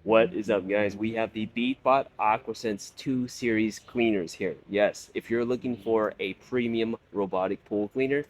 What is up, guys? We have the Beatbot Aquasense 2 series cleaners here. Yes, if you're looking for a premium robotic pool cleaner,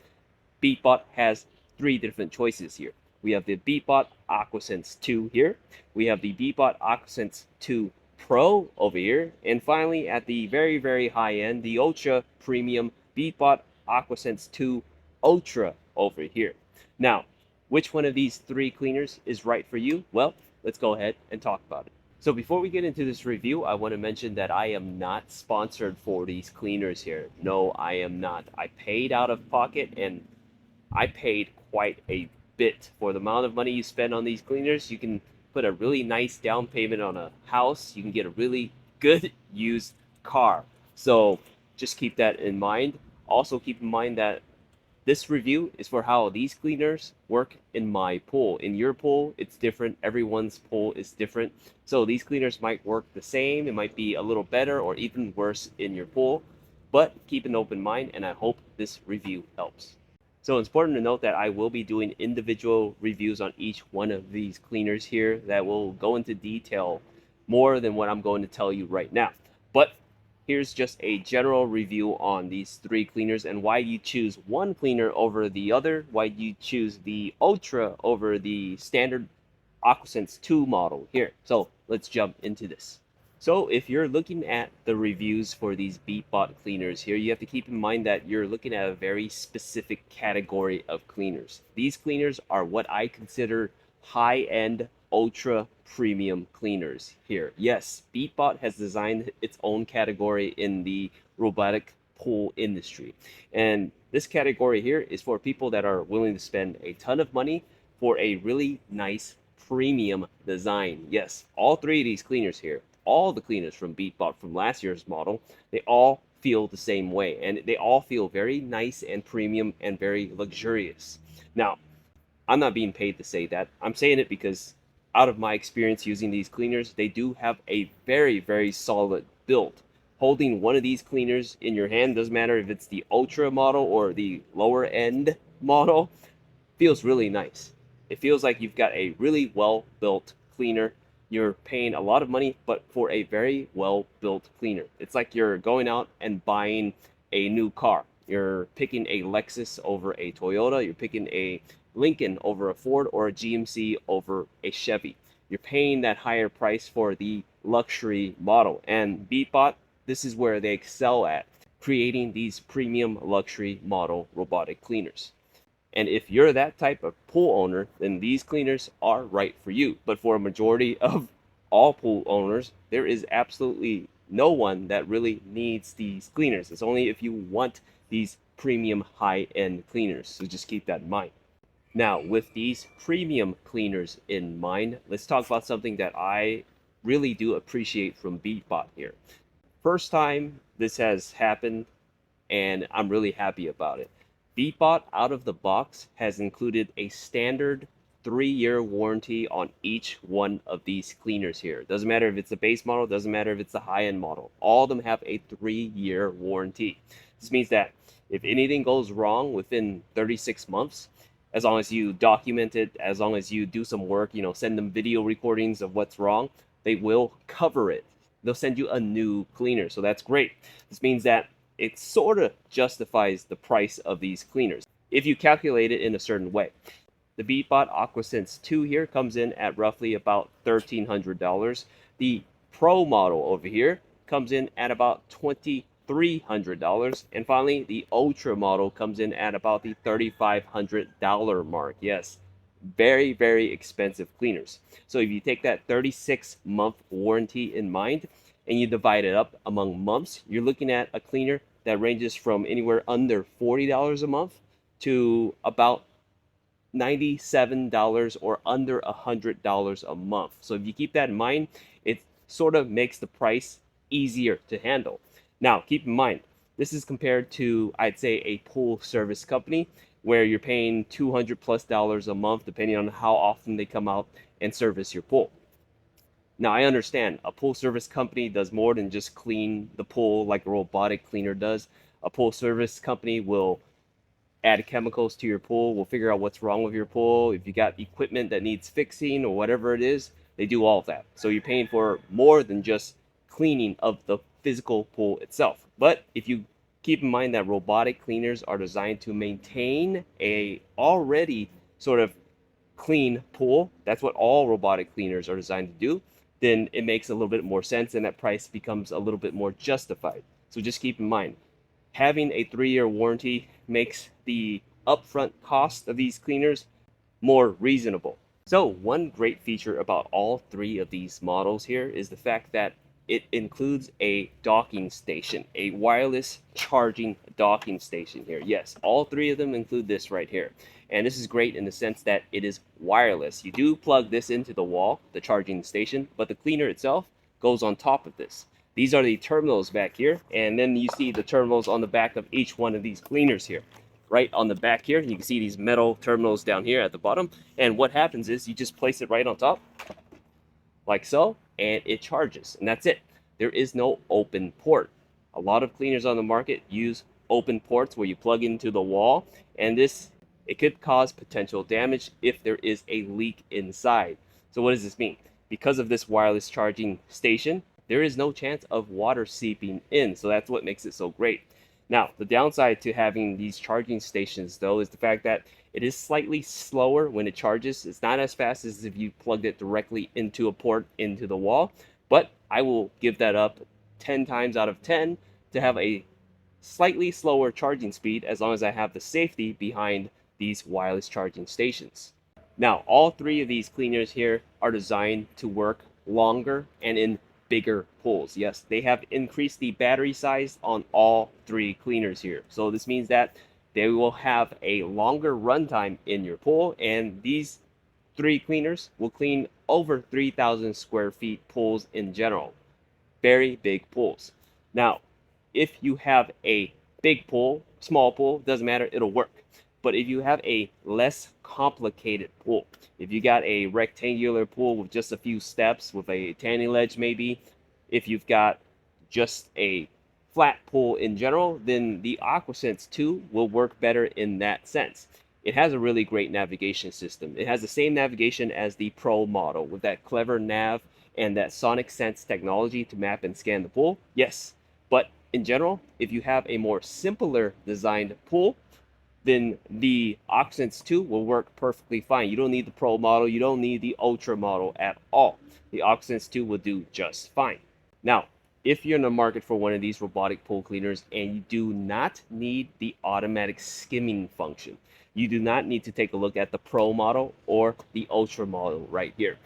Beatbot has three different choices here. We have the Beatbot Aquasense 2 here. We have the Beatbot Aquasense 2 Pro over here. And finally, at the very, very high end, the Ultra Premium Beatbot Aquasense 2 Ultra over here. Now, which one of these three cleaners is right for you? Well, let's go ahead and talk about it. So before we get into this review, I want to mention that I am not sponsored for these cleaners here. No, I am not. I paid out of pocket, and I paid quite a bit for the amount of money you spend on these cleaners. You can put a really nice down payment on a house. You can get a really good used car. So just keep that in mind. Also keep in mind that this review is for how these cleaners work in my pool. In your pool, it's different. Everyone's pool is different. So these cleaners might work the same. It might be a little better or even worse in your pool. But keep an open mind, and I hope this review helps. So it's important to note that I will be doing individual reviews on each one of these cleaners here that will go into detail more than what I'm going to tell you right now. But here's just a general review on these three cleaners and why you choose one cleaner over the other, why you choose the Ultra over the standard Aquasense 2 model here. So let's jump into this. So if you're looking at the reviews for these Beatbot cleaners here, you have to keep in mind that you're looking at a very specific category of cleaners. These cleaners are what I consider high-end ultra premium cleaners here. Yes, Beatbot has designed its own category in the robotic pool industry. And this category here is for people that are willing to spend a ton of money for a really nice premium design. Yes, all three of these cleaners here, all the cleaners from Beatbot from last year's model, they all feel the same way, and they all feel very nice and premium and very luxurious. Now, I'm not being paid to say that. I'm saying it because out of my experience using these cleaners, they do have a very, very solid build. Holding one of these cleaners in your hand, doesn't matter if it's the Ultra model or the lower end model, feels really nice. It feels like you've got a really well built cleaner. You're paying a lot of money, but for a very well built cleaner. It's like you're going out and buying a new car. You're picking a Lexus over a Toyota. You're picking a Lincoln over a Ford, or a GMC over a Chevy. You're paying that higher price for the luxury model. And Beatbot, this is where they excel at, creating these premium luxury model robotic cleaners. And if you're that type of pool owner, then these cleaners are right for you. But for a majority of all pool owners, there is absolutely no one that really needs these cleaners. It's only if you want these premium high-end cleaners. So just keep that in mind. Now, with these premium cleaners in mind, let's talk about something that I really do appreciate from Beatbot here. First time this has happened, and I'm really happy about it. Beatbot out of the box has included a standard 3-year warranty on each one of these cleaners here. Doesn't matter if it's the base model, doesn't matter if it's the high-end model. All of them have a 3-year warranty. This means that if anything goes wrong within 36 months, as long as you document it, as long as you do some work, send them video recordings of what's wrong, they will cover it. They'll send you a new cleaner. So that's great. This means that it sort of justifies the price of these cleaners if you calculate it in a certain way. The Beatbot Aquasense 2 here comes in at roughly about $1,300. The Pro model over here comes in at about $2,300. And finally, the Ultra model comes in at about the $3,500 mark. Yes, very, very expensive cleaners. So if you take that 36-month warranty in mind and you divide it up among months, you're looking at a cleaner that ranges from anywhere under $40 a month to about $97 or under $100 a month. So if you keep that in mind, it sort of makes the price easier to handle. Now, keep in mind, this is compared to, I'd say, a pool service company where you're paying $200+ a month, depending on how often they come out and service your pool. Now, I understand a pool service company does more than just clean the pool like a robotic cleaner does. A pool service company will add chemicals to your pool, will figure out what's wrong with your pool. If you got equipment that needs fixing or whatever it is, They do all of that. So you're paying for more than just cleaning of the physical pool itself. But if you keep in mind that robotic cleaners are designed to maintain a already sort of clean pool, that's what all robotic cleaners are designed to do, then it makes a little bit more sense and that price becomes a little bit more justified. So just keep in mind, having a 3-year warranty makes the upfront cost of these cleaners more reasonable. So one great feature about all three of these models here is the fact that it includes a docking station, a wireless charging docking station here. Yes, all three of them include this right here. And this is great in the sense that it is wireless. You do plug this into the wall, the charging station, but the cleaner itself goes on top of this. These are the terminals back here, and then you see the terminals on the back of each one of these cleaners here. Right on the back here, you can see these metal terminals down here at the bottom. And what happens is you just place it right on top, like so, and it charges. And that's it. There is no open port. A lot of cleaners on the market use open ports where you plug into the wall, and it could cause potential damage if there is a leak inside. So what does this mean? Because of this wireless charging station, there is no chance of water seeping in. So that's what makes it so great. Now, the downside to having these charging stations, though, is the fact that it is slightly slower when it charges. It's not as fast as if you plugged it directly into a port into the wall, but I will give that up 10 times out of 10 to have a slightly slower charging speed as long as I have the safety behind these wireless charging stations. Now, all three of these cleaners here are designed to work longer and in bigger pools. Yes, they have increased the battery size on all three cleaners here. So this means that they will have a longer runtime in your pool, and these three cleaners will clean over 3,000 square feet pools in general. Very big pools. Now, if you have a big pool, small pool, doesn't matter, it'll work. But if you have a less complicated pool, if you got a rectangular pool with just a few steps with a tanning ledge maybe, if you've got just a flat pool in general, then the Aquasense 2 will work better in that sense. It has a really great navigation system. It has the same navigation as the Pro model with that clever nav and that sonic sense technology to map and scan the pool. Yes, but in general, if you have a more simpler designed pool, then the Aquasense 2 will work perfectly fine. You don't need the Pro model, you don't need the Ultra model at all. The Aquasense 2 will do just fine. Now, if you're in the market for one of these robotic pool cleaners and you do not need the automatic skimming function, you do not need to take a look at the Pro model or the Ultra model right here.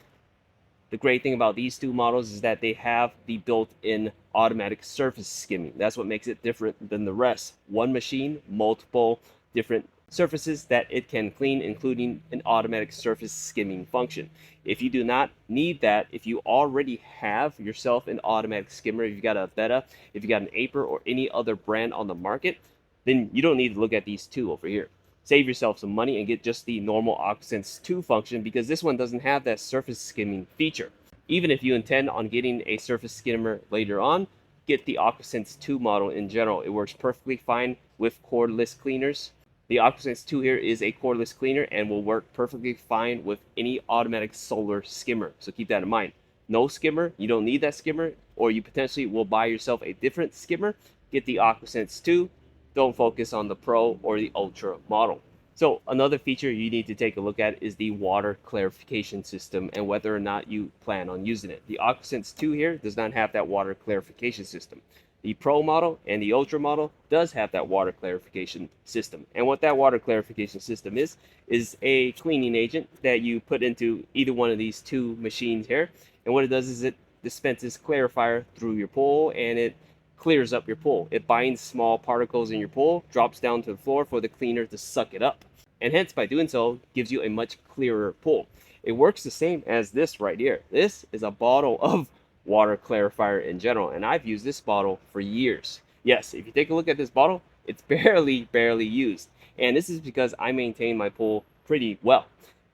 The great thing about these two models is that they have the built-in automatic surface skimming. That's what makes it different than the rest. One machine, multiple different surfaces that it can clean, including an automatic surface skimming function. If you do not need that, if you already have yourself an automatic skimmer, if you got a Beta, if you got an Aper or any other brand on the market, then you don't need to look at these two over here. Save yourself some money and get just the normal Aquasense 2 function, because this one doesn't have that surface skimming feature. Even if you intend on getting a surface skimmer later on, get the Aquasense 2 model in general. It works perfectly fine with cordless cleaners. The Aquasense 2 here is a cordless cleaner and will work perfectly fine with any automatic solar skimmer. So keep that in mind. No skimmer, you don't need that skimmer, or you potentially will buy yourself a different skimmer. Get the Aquasense 2. Don't focus on the Pro or the Ultra model. So another feature you need to take a look at is the water clarification system and whether or not you plan on using it. The Aquasense 2 here does not have that water clarification system. The Pro model and the Ultra model does have that water clarification system. And what that water clarification system is a cleaning agent that you put into either one of these two machines here. And what it does is it dispenses clarifier through your pool, and it clears up your pool. It binds small particles in your pool, drops down to the floor for the cleaner to suck it up. And hence, by doing so, gives you a much clearer pool. It works the same as this right here. This is a bottle of water clarifier in general, and I've used this bottle for years. Yes, if you take a look at this bottle, it's barely used. And this is because I maintain my pool pretty well.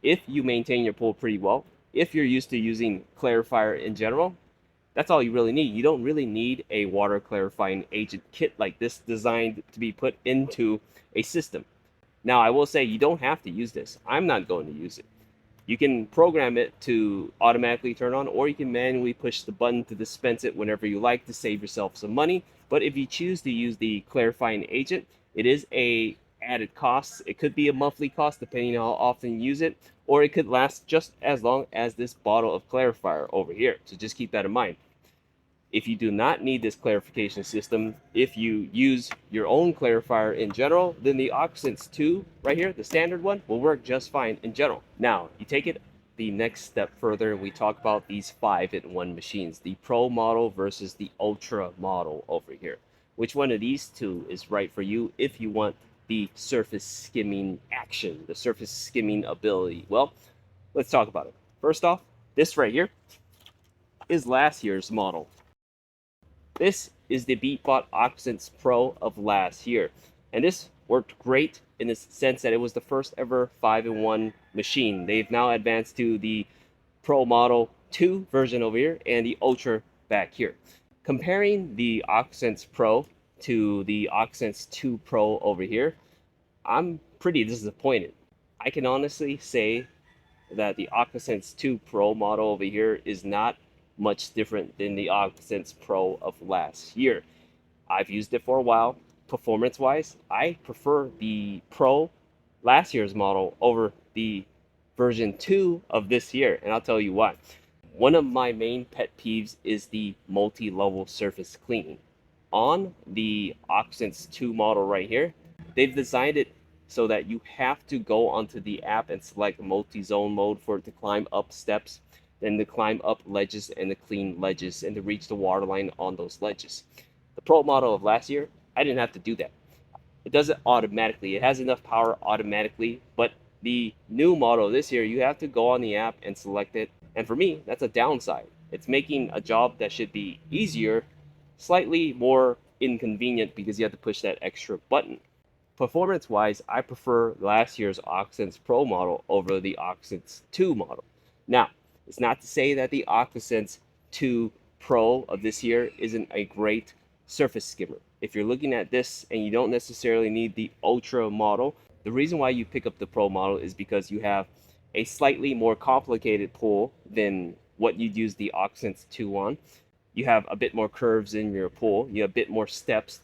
If you maintain your pool pretty well, if you're used to using clarifier in general, that's all you really need. You don't really need a water clarifying agent kit like this designed to be put into a system. Now, I will say you don't have to use this. I'm not going to use it. You can program it to automatically turn on, or you can manually push the button to dispense it whenever you like to save yourself some money. But if you choose to use the clarifying agent, it is a added cost. It could be a monthly cost depending on how often you use it, or it could last just as long as this bottle of clarifier over here. So just keep that in mind. If you do not need this clarification system, if you use your own clarifier in general, then the Aquasense 2 right here, the standard one, will work just fine in general. Now, you take it the next step further and we talk about these 5-in-1 machines, the Pro model versus the Ultra model over here. Which one of these two is right for you if you want the surface skimming action, the surface skimming ability? Well, let's talk about it. First off, this right here is last year's model. This is the Beatbot Aquasense Pro of last year, and this worked great in the sense that it was the first ever 5-in-1 machine. They've now advanced to the Pro Model 2 version over here and the Ultra back here. Comparing the Aquasense Pro to the Aquasense 2 Pro over here, I'm pretty disappointed. I can honestly say that the Aquasense 2 Pro model over here is not much different than the Aquasense Pro of last year. I've used it for a while. Performance wise, I prefer the Pro last year's model over the version 2 of this year, and I'll tell you why. One of my main pet peeves is the multi-level surface cleaning. On the Aquasense 2 model right here, they've designed it so that you have to go onto the app and select multi-zone mode for it to climb up steps, then to climb up ledges and to clean ledges and to reach the water line on those ledges. The Pro model of last year, I didn't have to do that. It does it automatically. It has enough power automatically, but the new model this year, you have to go on the app and select it. And for me, that's a downside. It's making a job that should be easier slightly more inconvenient because you have to push that extra button. Performance wise, I prefer last year's Aquasense Pro model over the Aquasense 2 model. Now, it's not to say that the Aquasense 2 Pro of this year isn't a great surface skimmer. If you're looking at this and you don't necessarily need the Ultra model, the reason why you pick up the Pro model is because you have a slightly more complicated pool than what you'd use the Aquasense 2 on. You have a bit more curves in your pool, you have a bit more steps,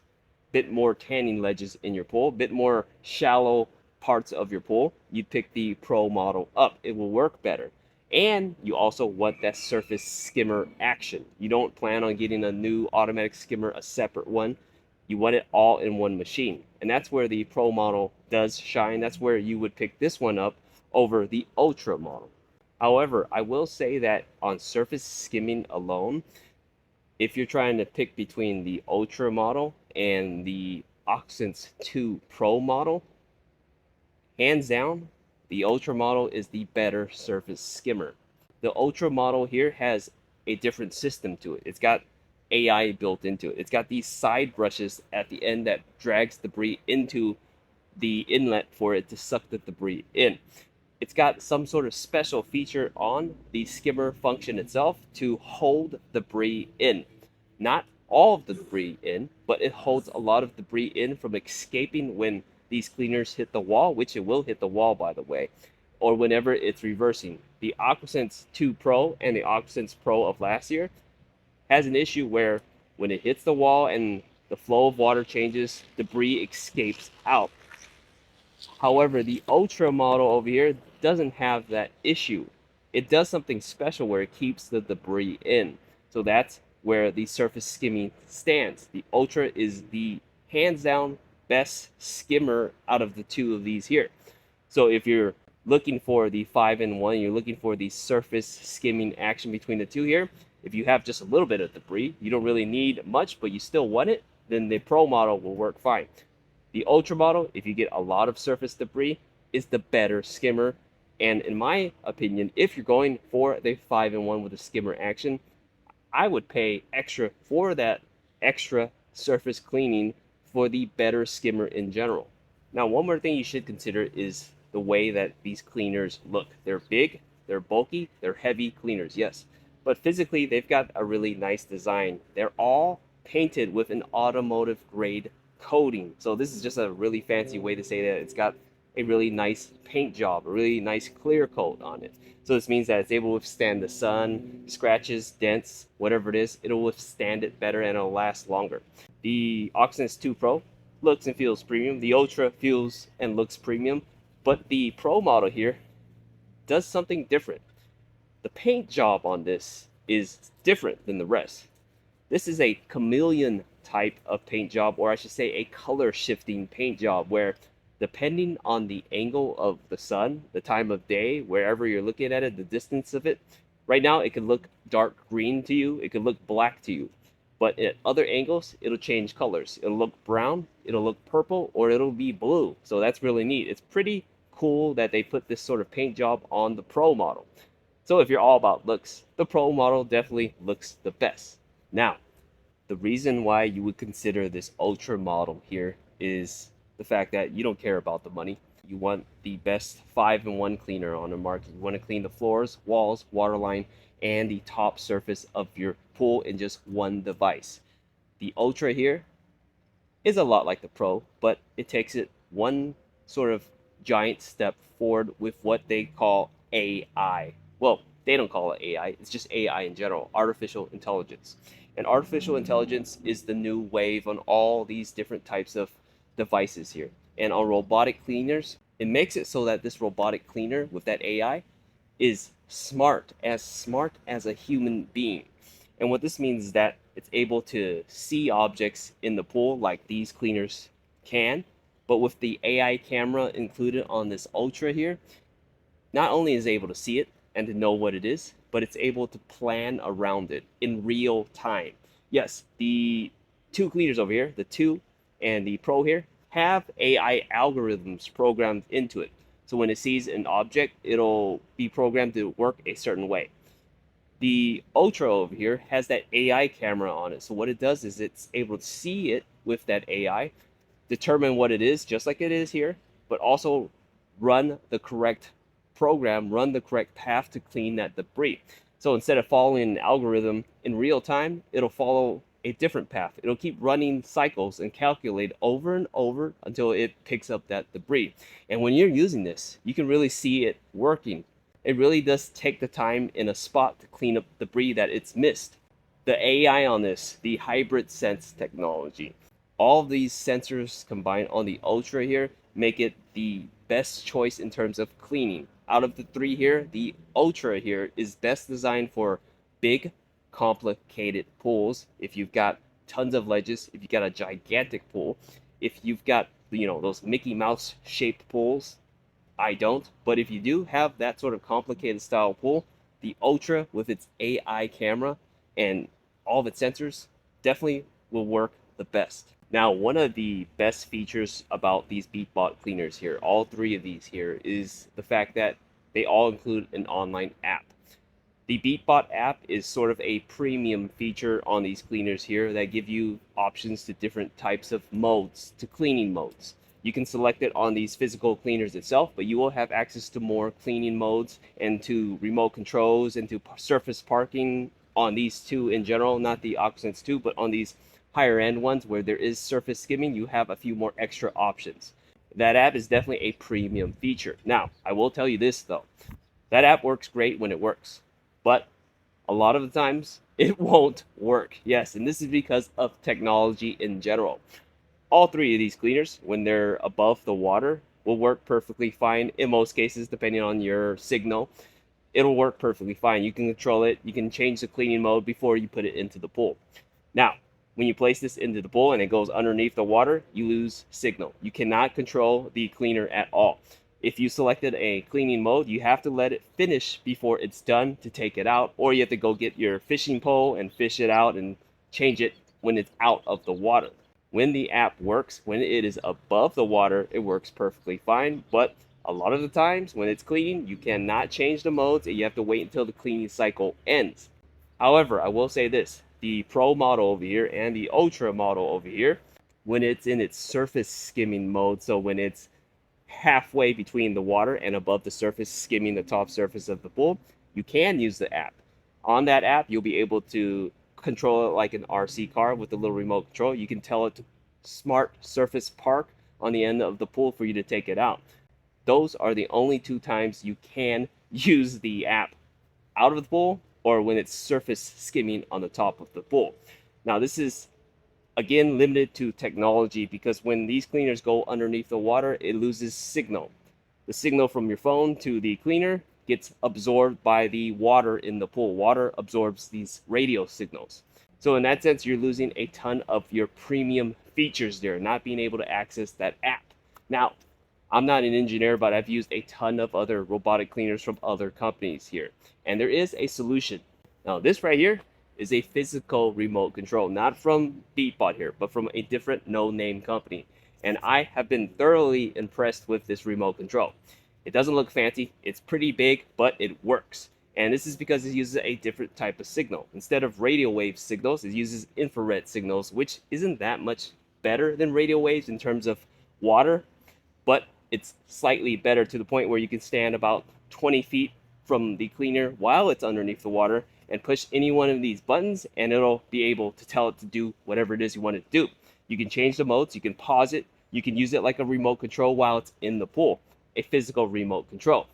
bit more tanning ledges in your pool, bit more shallow parts of your pool. You'd pick the Pro model up. It will work better. And you also want that surface skimmer action. You don't plan on getting a new automatic skimmer, a separate one. You want it all in one machine. And that's where the Pro model does shine. That's where you would pick this one up over the Ultra model. However, I will say that on surface skimming alone, if you're trying to pick between the Ultra model and the Aquasense 2 Pro model, hands down, the Ultra model is the better surface skimmer. The Ultra model here has a different system to it. It's got AI built into it. It's got these side brushes at the end that drags debris into the inlet for it to suck the debris in. It's got some sort of special feature on the skimmer function itself to hold debris in. Not all of the debris in, but it holds a lot of debris in from escaping when these cleaners hit the wall, which it will hit the wall, by the way, or whenever it's reversing. The Aquasense 2 Pro and the Aquasense Pro of last year has an issue where when it hits the wall and the flow of water changes, debris escapes out. However, the Ultra model over here doesn't have that issue. It does something special where it keeps the debris in. So that's where the surface skimming stands. The Ultra is the hands down best skimmer out of the two of these here. So if you're looking for the 5-in-1, you're looking for the surface skimming action between the two here, if you have just a little bit of debris, you don't really need much, but you still want it, then the Pro model will work fine. The Ultra model, if you get a lot of surface debris, is the better skimmer. And in my opinion, if you're going for the 5-in-1 with a skimmer action, I would pay extra for that extra surface cleaning for the better skimmer in general. Now, one more thing you should consider is the way that these cleaners look. They're big, they're bulky, they're heavy cleaners, yes. But physically, they've got a really nice design. They're all painted with an automotive grade coating. So this is just a really fancy way to say that it's got a really nice paint job, a really nice clear coat on it. So this means that it's able to withstand the sun, scratches, dents, whatever it is, it'll withstand it better and it'll last longer. The Aquasense 2 Pro looks and feels premium. The Ultra feels and looks premium, but the Pro model here does something different. The paint job on this is different than the rest. This is a chameleon type of paint job, or I should say a color shifting paint job, where depending on the angle of the sun, the time of day, wherever you're looking at it, the distance of it, right now it could look dark green to you, it could look black to you. But at other angles, it'll change colors. It'll look brown, it'll look purple, or it'll be blue. So that's really neat. It's pretty cool that they put this sort of paint job on the Pro model. So if you're all about looks, the Pro model definitely looks the best. Now, the reason why you would consider this Ultra model here is the fact that you don't care about the money. You want the best 5-in-1 cleaner on the market. You want to clean the floors, walls, waterline, and the top surface of your pool in just one device. The Ultra here is a lot like the Pro, but it takes it one sort of giant step forward with what they call AI. Well, they don't call it AI, it's just AI in general, artificial intelligence. And artificial intelligence is the new wave on all these different types of devices here. And on robotic cleaners, it makes it so that this robotic cleaner with that AI is smart as a human being. And what this means is that it's able to see objects in the pool like these cleaners can, but with the AI camera included on this Ultra here, not only is it able to see it and to know what it is, but it's able to plan around it in real time. Yes, the two cleaners over here, the 2 and the Pro here, have AI algorithms programmed into it. So when it sees an object, it'll be programmed to work a certain way. The Ultra over here has that AI camera on it. So what it does is it's able to see it with that AI, determine what it is, just like it is here, but also run the correct program, run the correct path to clean that debris. So instead of following an algorithm in real time, it'll follow a different path. It'll keep running cycles and calculate over and over until it picks up that debris. And when you're using this, you can really see it working. It really does take the time in a spot to clean up debris that it's missed. The AI on this, the hybrid sense technology, all of these sensors combined on the Ultra here make it the best choice in terms of cleaning. Out of the 3 here, the Ultra here is best designed for big, complicated pools. If you've got tons of ledges, if you've got a gigantic pool, if you've got, those Mickey Mouse shaped pools, I don't, but if you do have that sort of complicated style pool, the Ultra with its AI camera and all of its sensors definitely will work the best. Now, one of the best features about these Beatbot cleaners here, all 3 of these here, is the fact that they all include an online app. The Beatbot app is sort of a premium feature on these cleaners here that give you options to different types of modes, to cleaning modes. You can select it on these physical cleaners itself, but you will have access to more cleaning modes and to remote controls and to surface parking on these 2 in general, not the Aquasense 2, but on these higher end ones where there is surface skimming, you have a few more extra options. That app is definitely a premium feature. Now, I will tell you this though, that app works great when it works, but a lot of the times it won't work. Yes, and this is because of technology in general. All 3 of these cleaners, when they're above the water, will work perfectly fine in most cases, depending on your signal. It'll work perfectly fine. You can control it. You can change the cleaning mode before you put it into the pool. Now, when you place this into the pool and it goes underneath the water, you lose signal. You cannot control the cleaner at all. If you selected a cleaning mode, you have to let it finish before it's done to take it out, or you have to go get your fishing pole and fish it out and change it when it's out of the water. When the app works, when it is above the water, it works perfectly fine. But a lot of the times when it's cleaning, you cannot change the modes and you have to wait until the cleaning cycle ends. However, I will say this, the Pro model over here and the Ultra model over here, when it's in its surface skimming mode, so when it's halfway between the water and above the surface, skimming the top surface of the pool, you can use the app. On that app, you'll be able to control it like an RC car with a little remote control. You can tell it to smart surface park on the end of the pool for you to take it out. Those are the only two times you can use the app out of the pool or when it's surface skimming on the top of the pool. Now, this is again limited to technology because when these cleaners go underneath the water, it loses signal. The signal from your phone to the cleaner gets absorbed by the water in the pool. Water absorbs these radio signals. So in that sense, you're losing a ton of your premium features there, not being able to access that app. Now, I'm not an engineer, but I've used a ton of other robotic cleaners from other companies here. And there is a solution. Now, this right here is a physical remote control, not from Beatbot here, but from a different no-name company. And I have been thoroughly impressed with this remote control. It doesn't look fancy, it's pretty big, but it works. And this is because it uses a different type of signal. Instead of radio wave signals, it uses infrared signals, which isn't that much better than radio waves in terms of water, but it's slightly better to the point where you can stand about 20 feet from the cleaner while it's underneath the water and push any one of these buttons and it'll be able to tell it to do whatever it is you want it to do. You can change the modes, you can pause it, you can use it like a remote control while it's in the pool, a physical remote control.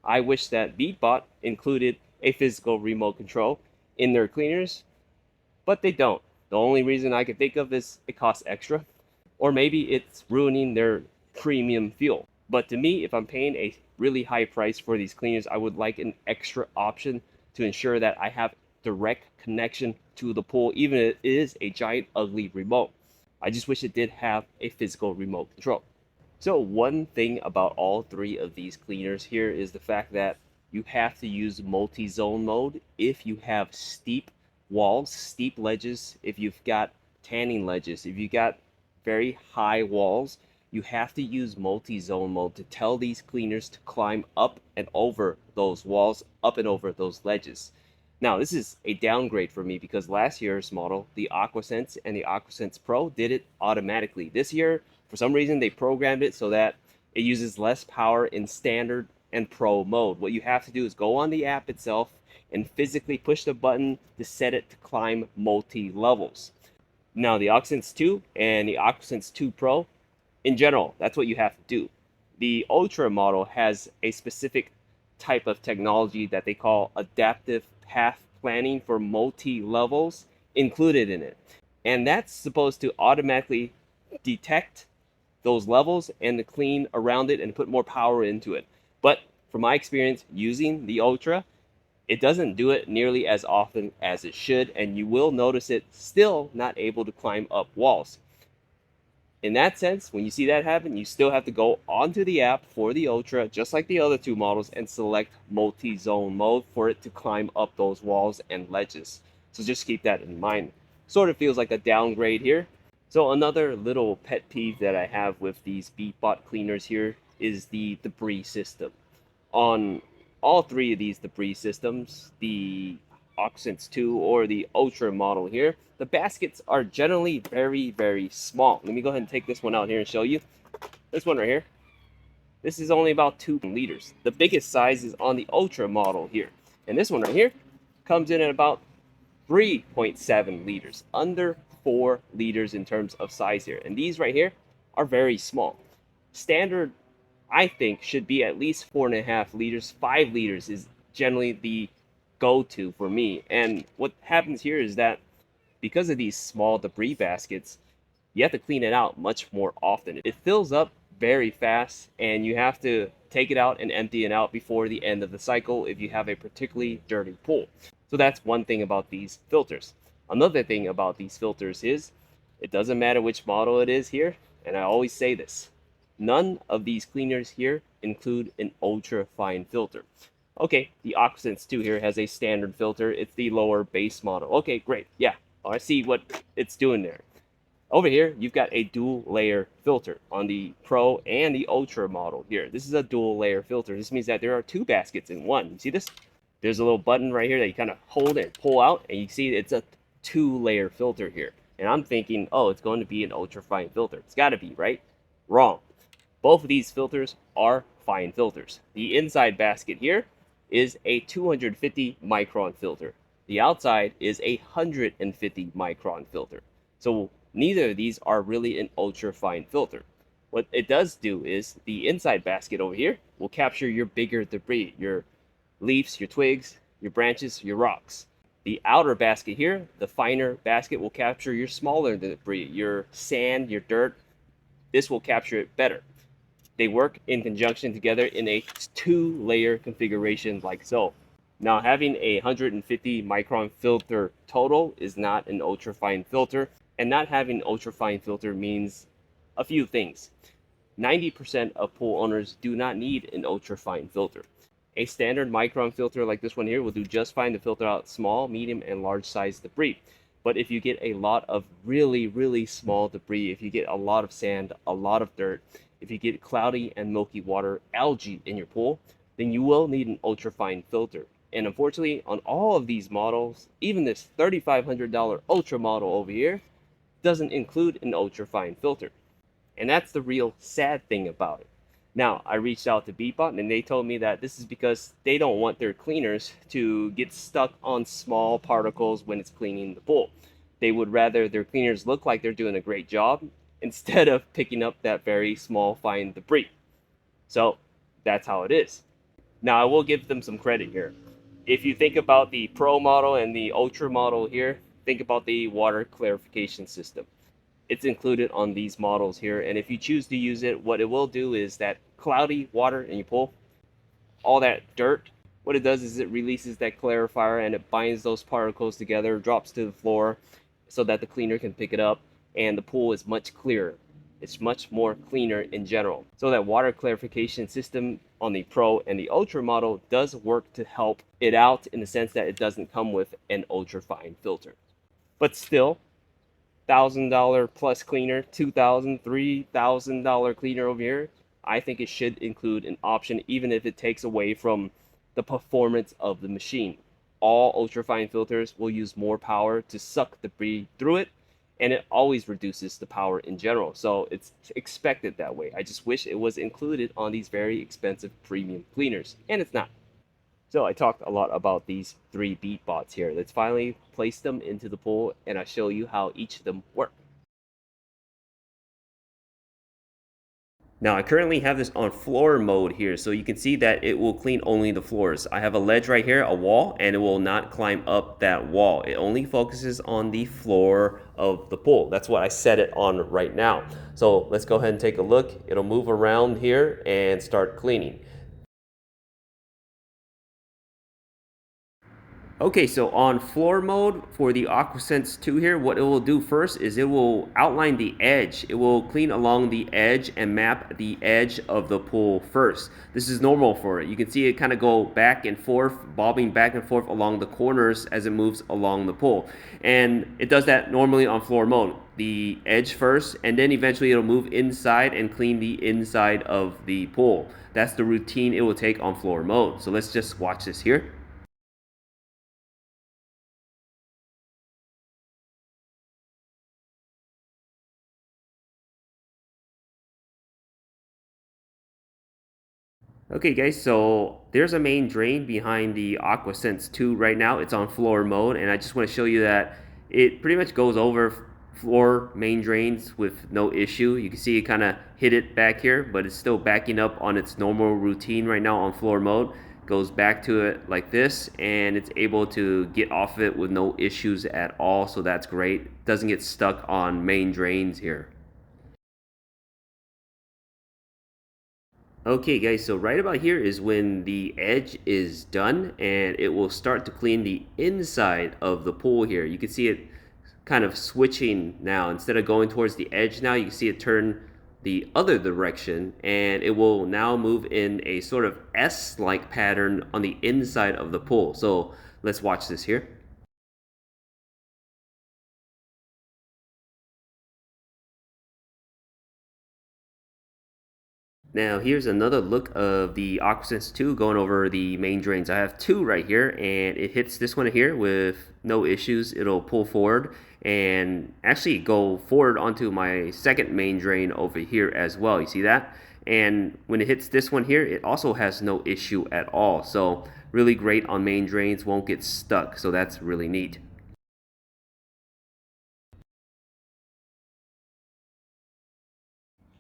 I wish that Beatbot included a physical remote control in their cleaners, but they don't. The only reason I can think of is it costs extra, or maybe it's ruining their premium fuel. But to me, if I'm paying a really high price for these cleaners, I would like an extra option to ensure that I have direct connection to the pool, even if it is a giant ugly remote. I just wish it did have a physical remote control. So one thing about all three of these cleaners here is the fact that you have to use multi-zone mode if you have steep walls, steep ledges, if you've got tanning ledges, if you've got very high walls, you have to use multi-zone mode to tell these cleaners to climb up and over those walls, up and over those ledges. Now, this is a downgrade for me because last year's model, the Aquasense and the Aquasense Pro, did it automatically. This year, for some reason, they programmed it so that it uses less power in standard and pro mode. What you have to do is go on the app itself and physically push the button to set it to climb multi-levels. Now, the Aquasense 2 and the Aquasense 2 Pro, in general, that's what you have to do. The Ultra model has a specific type of technology that they call adaptive path planning for multi-levels included in it. And that's supposed to automatically detect those levels and to clean around it and put more power into it. But from my experience using the Ultra, it doesn't do it nearly as often as it should, and you will notice it still not able to climb up walls. In that sense, when you see that happen, you still have to go onto the app for the Ultra, just like the other two models, and select multi-zone mode for it to climb up those walls and ledges. So just keep that in mind. Sort of feels like a downgrade here. So another little pet peeve that I have with these Beatbot cleaners here is the debris system. On all three of these debris systems, the Aquasense 2 or the Ultra model here, the baskets are generally very, very small. Let me go ahead and take this one out here and show you. This one right here, this is only about 2 liters. The biggest size is on the Ultra model here. And this one right here comes in at about 3.7 liters, under 4 liters in terms of size here. And these right here are very small. Standard, I think, should be at least 4.5 liters. 5 liters is generally the go-to for me. And what happens here is that because of these small debris baskets, you have to clean it out much more often. It fills up very fast and you have to take it out and empty it out before the end of the cycle if you have a particularly dirty pool. So that's one thing about these filters. Another thing about these filters is it doesn't matter which model it is here, and I always say this, none of these cleaners here include an ultra fine filter. Okay, the Aquasense 2 here has a standard filter. It's the lower base model. Okay, great. Yeah, I see what it's doing there. Over here, you've got a dual layer filter on the Pro and the Ultra model here. This is a dual layer filter. This means that there are 2 baskets in one. You see this? There's a little button right here that you kind of hold and pull out, and you see it's a 2-layer filter here. And I'm thinking, oh, it's going to be an ultra fine filter. It's got to be, right? Wrong. Both of these filters are fine filters. The inside basket here is a 250 micron filter. The outside is a 150 micron filter. So neither of these are really an ultra fine filter. What it does do is the inside basket over here will capture your bigger debris, your leaves, your twigs, your branches, your rocks. The outer basket here, the finer basket, will capture your smaller debris, your sand, your dirt. This will capture it better. They work in conjunction together in a two-layer configuration like so. Now, having a 150 micron filter total is not an ultrafine filter, and not having an ultrafine filter means a few things. 90% of pool owners do not need an ultrafine filter. A standard micron filter like this one here will do just fine to filter out small, medium, and large size debris. But if you get a lot of really, really small debris, if you get a lot of sand, a lot of dirt, if you get cloudy and milky water algae in your pool, then you will need an ultrafine filter. And unfortunately, on all of these models, even this $3,500 Ultra model over here, doesn't include an ultrafine filter. And that's the real sad thing about it. Now, I reached out to Beatbot and they told me that this is because they don't want their cleaners to get stuck on small particles when it's cleaning the pool. They would rather their cleaners look like they're doing a great job instead of picking up that very small, fine debris. So that's how it is. Now, I will give them some credit here. If you think about the Pro model and the Ultra model here, think about the water clarification system. It's included on these models here, and if you choose to use it, what it will do is that cloudy water in your pool, all that dirt, what it does is it releases that clarifier and it binds those particles together, drops to the floor so that the cleaner can pick it up, and the pool is much clearer. It's much more cleaner in general. So that water clarification system on the Pro and the Ultra model does work to help it out in the sense that it doesn't come with an ultra fine filter. But still, $1,000 plus cleaner, $2,000, $3,000 cleaner over here, I think it should include an option, even if it takes away from the performance of the machine. All ultrafine filters will use more power to suck debris through it, and it always reduces the power in general. So it's expected that way. I just wish it was included on these very expensive premium cleaners, and it's not. So I talked a lot about these three Beatbots here. Let's finally place them into the pool and I'll show you how each of them work. Now I currently have this on floor mode here, so you can see that it will clean only the floors. I have a ledge right here, a wall, and it will not climb up that wall. It only focuses on the floor of the pool. That's what I set it on right now. So let's go ahead and take a look. It'll move around here and start cleaning. Okay, so on floor mode for the Aquasense 2 here, what it will do first is it will outline the edge. It will clean along the edge and map the edge of the pool first. This is normal for it. You can see it kind of go back and forth, bobbing back and forth along the corners as it moves along the pool. And it does that normally on floor mode. The edge first, and then eventually it'll move inside and clean the inside of the pool. That's the routine it will take on floor mode. So let's just watch this here. Okay guys, so there's a main drain behind the Aquasense 2 right now. It's on floor mode, and I just want to show you that it pretty much goes over floor main drains with no issue. You can see it kind of hit it back here, but it's still backing up on its normal routine right now on floor mode. Goes back to it like this, and it's able to get off it with no issues at all, so that's great. Doesn't get stuck on main drains here. Okay guys, so right about here is when the edge is done and it will start to clean the inside of the pool here. You can see it kind of switching now. Instead of going towards the edge now, you can see it turn the other direction and it will now move in a sort of S-like pattern on the inside of the pool. So let's watch this here. Now here's another look of the Aquasense 2 going over the main drains. I have two right here, and it hits this one here with no issues. It'll pull forward and actually go forward onto my second main drain over here as well. You see that? And when it hits this one here, it also has no issue at all. So really great on main drains, won't get stuck. So that's really neat.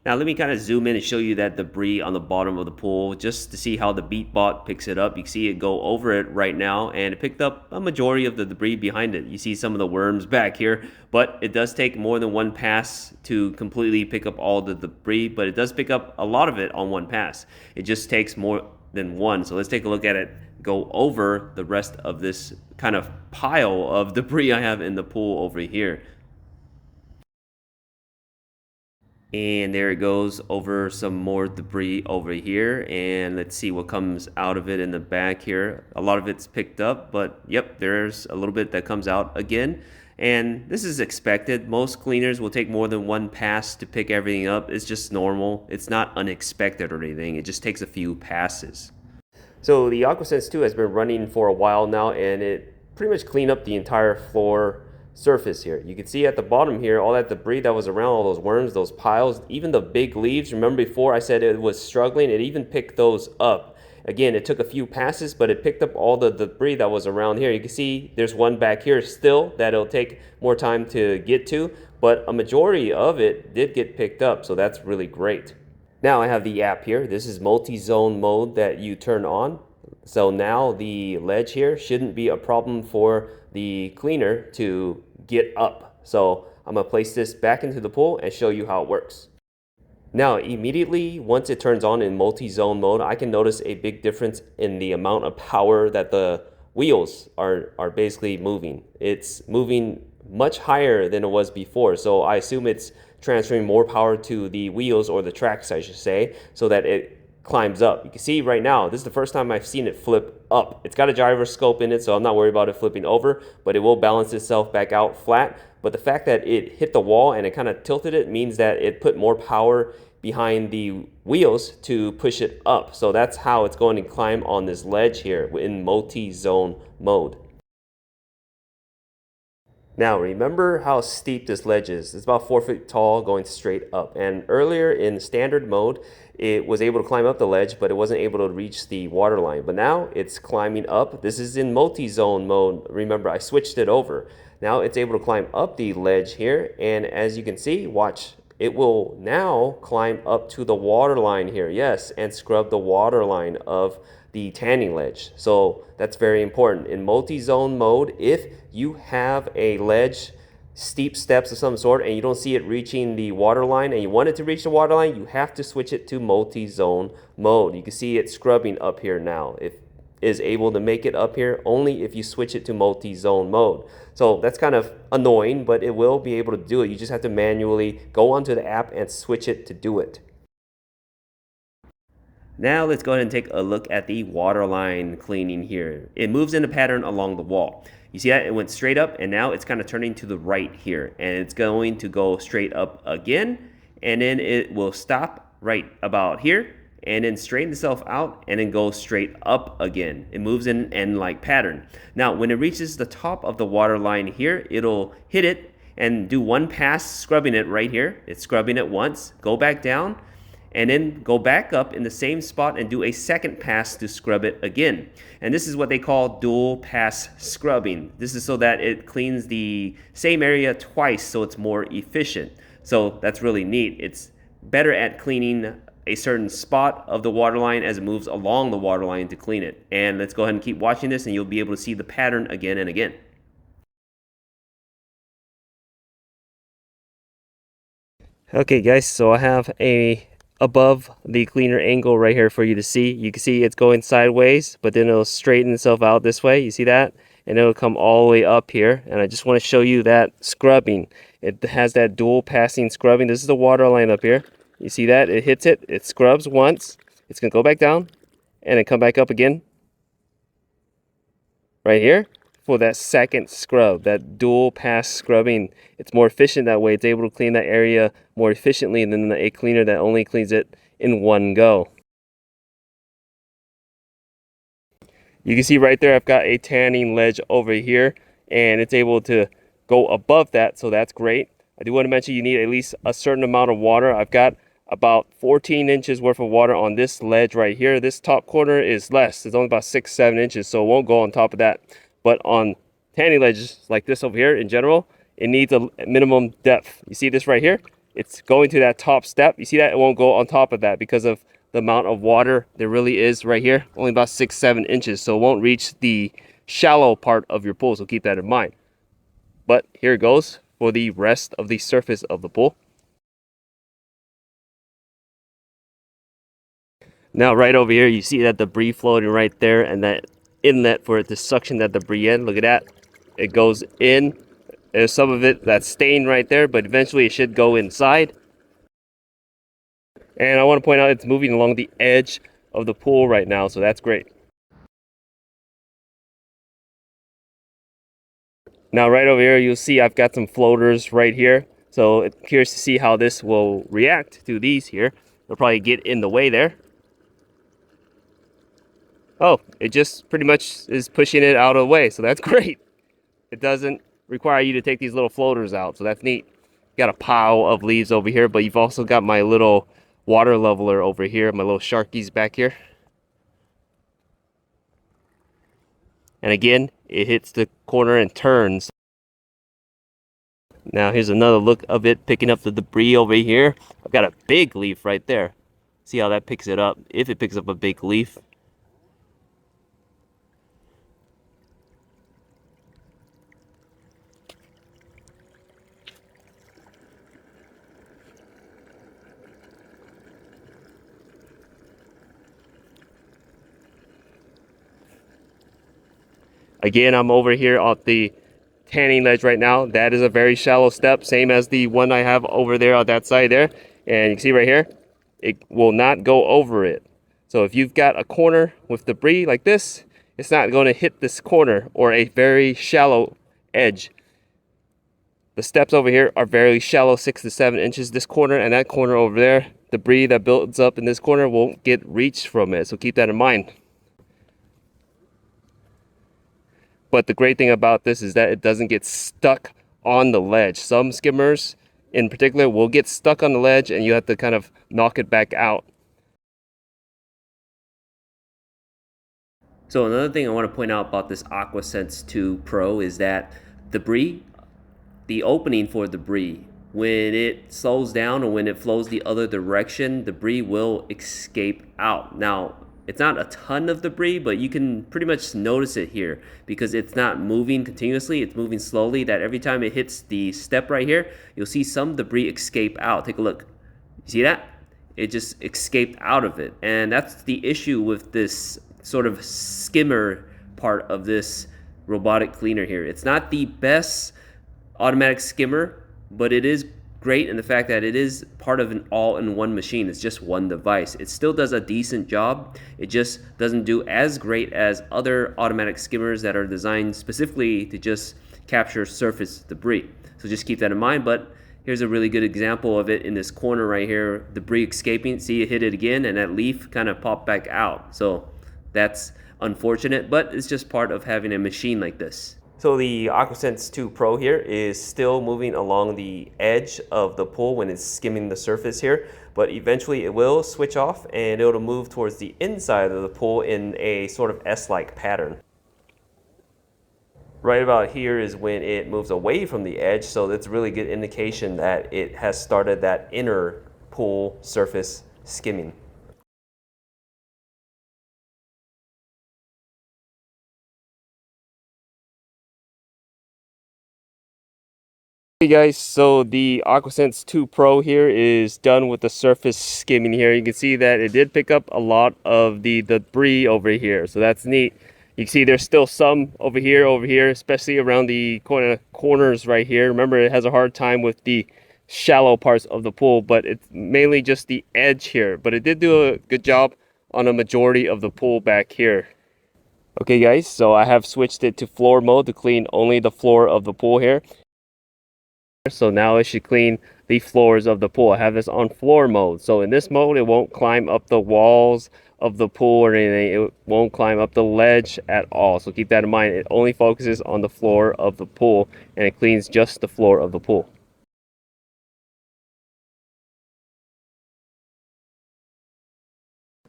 Now let me kind of zoom in and show you that debris on the bottom of the pool just to see how the Beatbot picks it up. You can see it go over it right now, and it picked up a majority of the debris behind it. You see some of the worms back here, but it does take more than one pass to completely pick up all the debris, but it does pick up a lot of it on one pass. It just takes more than one. So let's take a look at it go over the rest of this kind of pile of debris I have in the pool over here. And there it goes over some more debris over here, and let's see what comes out of it in the back here. A lot of it's picked up, but yep, there's a little bit that comes out again, and this is expected. Most cleaners will take more than one pass to pick everything up. It's just normal. It's not unexpected or anything. It just takes a few passes. So the Aquasense 2 has been running for a while now, and it pretty much cleaned up the entire floor surface here. You can see at the bottom here all that debris that was around, all those worms, those piles, even the big leaves. Remember before I said it was struggling? It even picked those up. Again, it took a few passes, but it picked up all the debris that was around here. You can see there's one back here still that it'll take more time to get to, but a majority of it did get picked up, so that's really great. Now I have the app here. This is multi-zone mode that you turn on. So now the ledge here shouldn't be a problem for the cleaner to get up. So I'm gonna place this back into the pool and show you how it works. Now immediately once it turns on in multi-zone mode, I can notice a big difference in the amount of power that the wheels are basically moving. It's moving much higher than it was before. So I assume it's transferring more power to the wheels, or the tracks I should say, so that it climbs up. You can see right now, this is the first time I've seen it flip up. It's got a gyroscope in it, so I'm not worried about it flipping over, but it will balance itself back out flat. But the fact that it hit the wall and it kind of tilted it means that it put more power behind the wheels to push it up. So that's how it's going to climb on this ledge here in multi-zone mode. Now remember how steep this ledge is. It's about 4 feet tall going straight up. And earlier in standard mode, it was able to climb up the ledge, but it wasn't able to reach the water line. But now it's climbing up. This is in multi-zone mode. Remember, I switched it over. Now it's able to climb up the ledge here. And as you can see, watch, it will now climb up to the water line here. Yes, and scrub the water line of the tanning ledge. So that's very important. In multi-zone mode, if you have a ledge, steep steps of some sort, and you don't see it reaching the water line and you want it to reach the water line, you have to switch it to multi-zone mode. You can see it scrubbing up here now. It is able to make it up here only if you switch it to multi-zone mode. So that's kind of annoying, but it will be able to do it. You just have to manually go onto the app and switch it to do it. Now let's go ahead and take a look at the waterline cleaning here. It moves in a pattern along the wall. You see that? It went straight up, and now it's kind of turning to the right here. And it's going to go straight up again, and then it will stop right about here, and then straighten itself out, and then go straight up again. It moves in an N-like pattern. Now, when it reaches the top of the water line here, it'll hit it and do one pass scrubbing it right here. It's scrubbing it once, go back down, and then go back up in the same spot and do a second pass to scrub it again. And this is what they call dual pass scrubbing. This is so that it cleans the same area twice, so it's more efficient. So that's really neat. It's better at cleaning a certain spot of the water line as it moves along the water line to clean it. And let's go ahead and keep watching this, and you'll be able to see the pattern again and again. Okay guys, so I have a above the cleaner angle right here for you to see. You can see it's going sideways, but then it'll straighten itself out this way. You see that? And it'll come all the way up here. And I just want to show you that scrubbing. It has that dual passing scrubbing. This is the water line up here. You see that? It hits it. It scrubs once. It's going to go back down and then come back up again. Right here. For that second scrub, that dual pass scrubbing. It's more efficient that way. It's able to clean that area more efficiently than a cleaner that only cleans it in one go. You can see right there I've got a tanning ledge over here, and it's able to go above that, so that's great. I do want to mention you need at least a certain amount of water. I've got about 14 inches worth of water on this ledge right here. This top corner is less. It's only about 6-7 inches, so it won't go on top of that. But on tanning ledges like this over here in general, it needs a minimum depth. You see this right here? it's going to that top step. You see that? It won't go on top of that because of the amount of water there really is right here. Only about 6-7 inches, so it won't reach the shallow part of your pool, so keep that in mind. But here it goes for the rest of the surface of the pool. Now right over here, you see that debris floating right there, and that inlet for it to suction that debris in. Look at that. It goes in. There's some of it that's stained right there, but eventually it should go inside. And I want to point out it's moving along the edge of the pool right now, so that's great. Now right over here, you'll see I've got some floaters right here. So I'm curious to see how this will react to these here. They'll probably get in the way there. Oh, it just pretty much is pushing it out of the way, so that's great. It doesn't require you to take these little floaters out, so that's neat. Got a pile of leaves over here, but you've also got my little water leveler over here, my little sharkies back here. And again, it hits the corner and turns. Now here's another look of it picking up the debris over here. I've got a big leaf right there. See how that picks it up, if it picks up a big leaf. Again, I'm over here at the tanning ledge right now. That is a very shallow step, same as the one I have over there on that side there. And you can see right here, it will not go over it. So if you've got a corner with debris like this, it's not going to hit this corner or a very shallow edge. The steps over here are very shallow, 6 to 7 inches. This corner and that corner over there, debris that builds up in this corner won't get reached from it. So keep that in mind. But the great thing about this is that it doesn't get stuck on the ledge. Some skimmers in particular will get stuck on the ledge and you have to kind of knock it back out. So another thing I want to point out about this Aquasense 2 Pro is that debris, the opening for debris, when it slows down or when it flows the other direction, debris will escape out. Now, it's not a ton of debris, but you can pretty much notice it here because it's not moving continuously, it's moving slowly, that every time it hits the step right here, you'll see some debris escape out. Take a look. You see that? It just escaped out of it. And that's the issue with this sort of skimmer part of this robotic cleaner here. It's not the best automatic skimmer, but it is great in the fact that it is part of an all-in-one machine. It's just one device. It still does a decent job. It just doesn't do as great as other automatic skimmers that are designed specifically to just capture surface debris. So just keep that in mind. But here's a really good example of it in this corner right here. Debris escaping. See, it hit it again and that leaf kind of popped back out. So that's unfortunate, but it's just part of having a machine like this. So the Aquasense 2 Pro here is still moving along the edge of the pool when it's skimming the surface here, but eventually it will switch off and it'll move towards the inside of the pool in a sort of S-like pattern. Right about here is when it moves away from the edge, so that's a really good indication that it has started that inner pool surface skimming. Hey guys, so the Aquasense 2 Pro here is done with the surface skimming here. You can see that it did pick up a lot of the debris over here, so that's neat. You can see there's still some over here, especially around the corners right here. Remember, it has a hard time with the shallow parts of the pool, but it's mainly just the edge here. But it did do a good job on a majority of the pool back here. Okay guys, so I have switched it to floor mode to clean only the floor of the pool here. So now it should clean the floors of the pool. I have this on floor mode. So in this mode, it won't climb up the walls of the pool or anything. It won't climb up the ledge at all. So keep that in mind. It only focuses on the floor of the pool and it cleans just the floor of the pool.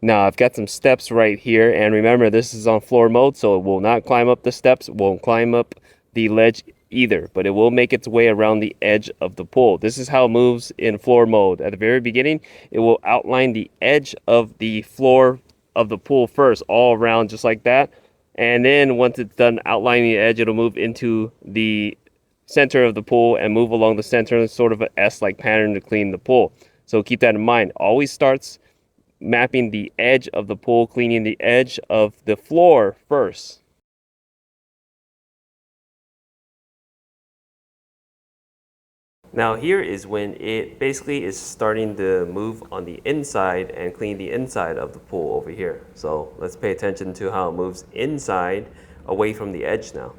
Now I've got some steps right here, and remember this is on floor mode, so it will not climb up the steps, it won't climb up the ledge either, but it will make its way around the edge of the pool. This is how it moves in floor mode. At the very beginning, it will outline the edge of the floor of the pool first, all around just like that. And then once it's done outlining the edge, it'll move into the center of the pool and move along the center in sort of an S-like pattern to clean the pool. So keep that in mind. Always starts mapping the edge of the pool, cleaning the edge of the floor first. Now here is when it basically is starting to move on the inside and clean the inside of the pool over here. So let's pay attention to how it moves inside away from the edge now.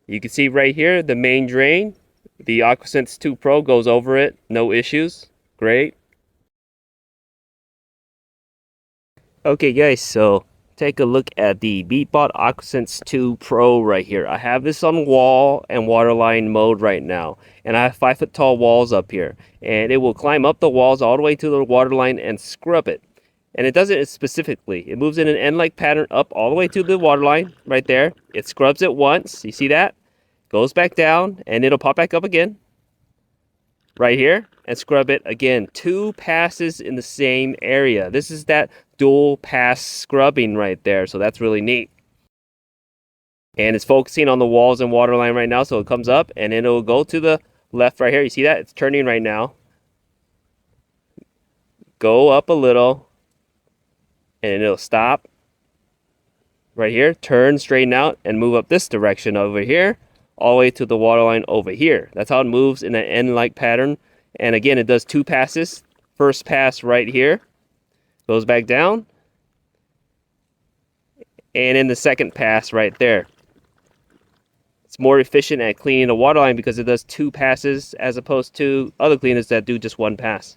You can see right here the main drain. The Aquasense 2 Pro goes over it, no issues. Great. Okay guys, so take a look at the Beatbot Aquasense 2 Pro right here. I have this on wall and waterline mode right now, and I have 5-foot tall walls up here, and it will climb up the walls all the way to the waterline and scrub it. And it does it specifically. It moves in an end-like pattern up all the way to the waterline right there. It scrubs it once, you see that? Goes back down, and it'll pop back up again right here and scrub it again. 2 passes in the same area. This is that dual pass scrubbing right there, so that's really neat. And it's focusing on the walls and waterline right now, so it comes up and then it'll go to the left right here. You see that? It's turning right now. Go up a little and it'll stop right here, turn, straighten out, and move up this direction over here all the way to the waterline over here. That's how it moves in an N-like pattern. And again, it does 2 passes. First pass right here, goes back down, and in the second pass right there. It's more efficient at cleaning the waterline because it does 2 passes as opposed to other cleaners that do just 1 pass.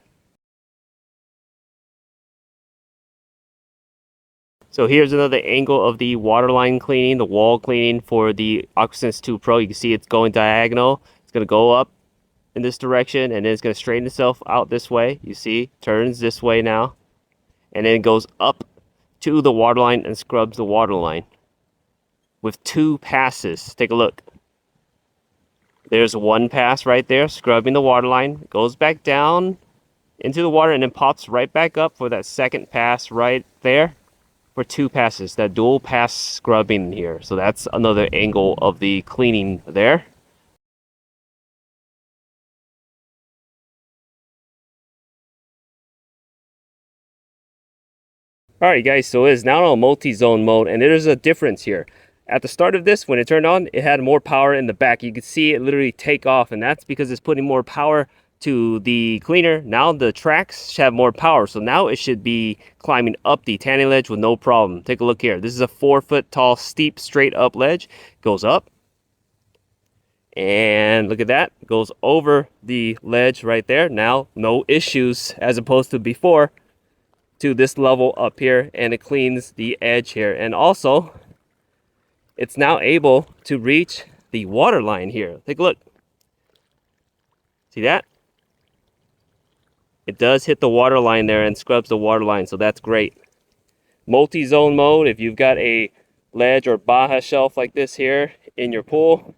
So here's another angle of the waterline cleaning, the wall cleaning for the Aquasense 2 Pro. You can see it's going diagonal. It's going to go up in this direction, and then it's going to straighten itself out this way. You see, turns this way now, and then it goes up to the waterline and scrubs the waterline with 2 passes. Take a look. There's 1 pass right there, scrubbing the waterline, goes back down into the water, and then pops right back up for that second pass right there. For 2 passes, that dual pass scrubbing here. So that's another angle of the cleaning there. Alright guys, so it is now on multi-zone mode, and there is a difference here. At the start of this, when it turned on, it had more power in the back. You could see it literally take off, and that's because it's putting more power to the cleaner. Now the tracks should have more power, so now it should be climbing up the tanning ledge with no problem. Take a look here. This is a 4-foot tall steep straight up ledge. Goes up, and look at that, goes over the ledge right there. Now no issues as opposed to before, to this level up here, and it cleans the edge here. And also it's now able to reach the water line here. Take a look. See that? It does hit the water line there and scrubs the water line, so that's great. Multi-zone mode, if you've got a ledge or Baja shelf like this here in your pool,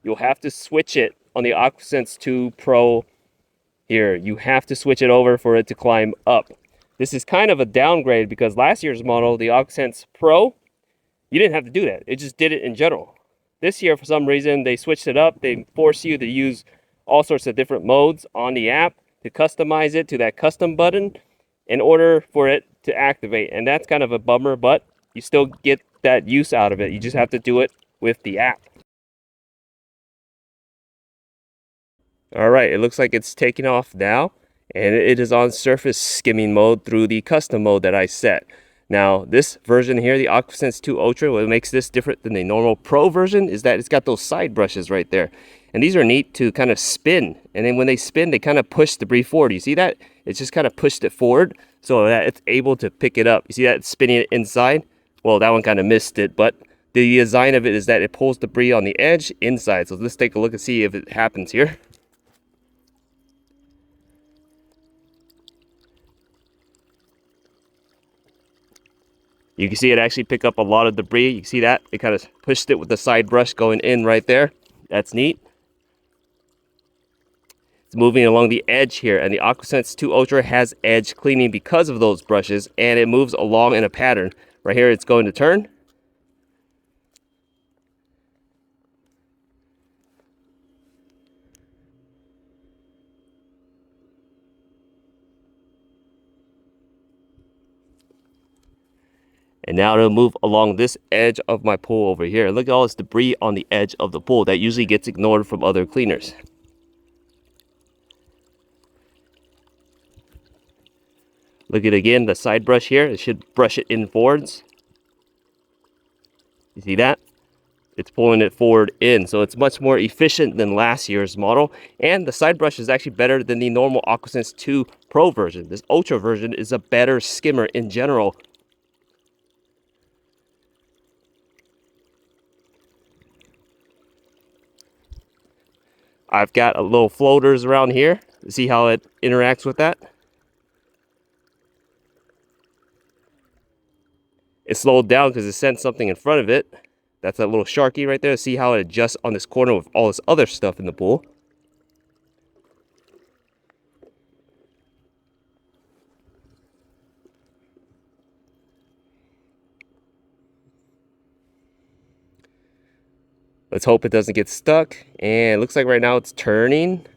you'll have to switch it on the Aquasense 2 Pro here. You have to switch it over for it to climb up. This is kind of a downgrade because last year's model, the Aquasense Pro, you didn't have to do that. It just did it in general. This year, for some reason, they switched it up. They force you to use all sorts of different modes on the app to customize it to that custom button in order for it to activate. And that's kind of a bummer, but you still get that use out of it. You just have to do it with the app. All right, it looks like it's taking off now, and it is on surface skimming mode through the custom mode that I set. Now, this version here, the Aquasense 2 Ultra, what makes this different than the normal Pro version is that it's got those side brushes right there. And these are neat to kind of spin. And then when they spin, they kind of push the debris forward. You see that? It's just kind of pushed it forward so that it's able to pick it up. You see that it's spinning it inside? Well, that one kind of missed it, but the design of it is that it pulls debris on the edge inside. So let's take a look and see if it happens here. You can see it actually pick up a lot of debris. You can see that? It kind of pushed it with the side brush going in right there. That's neat. It's moving along the edge here, and the Aquasense 2 Ultra has edge cleaning because of those brushes, and it moves along in a pattern. Right here, it's going to turn. And now it'll move along this edge of my pool over here. Look at all this debris on the edge of the pool that usually gets ignored from other cleaners. Look at again the side brush here. It should brush it in forwards. You see that? It's pulling it forward in, so it's much more efficient than last year's model. And the side brush is actually better than the normal Aquasense 2 Pro version. This Ultra version is a better skimmer in general. I've got a little floaters around here. See how it interacts with that? It slowed down because it sent something in front of it. That's that little sharky right there. See how it adjusts on this corner with all this other stuff in the pool. Let's hope it doesn't get stuck. And it looks like right now it's turning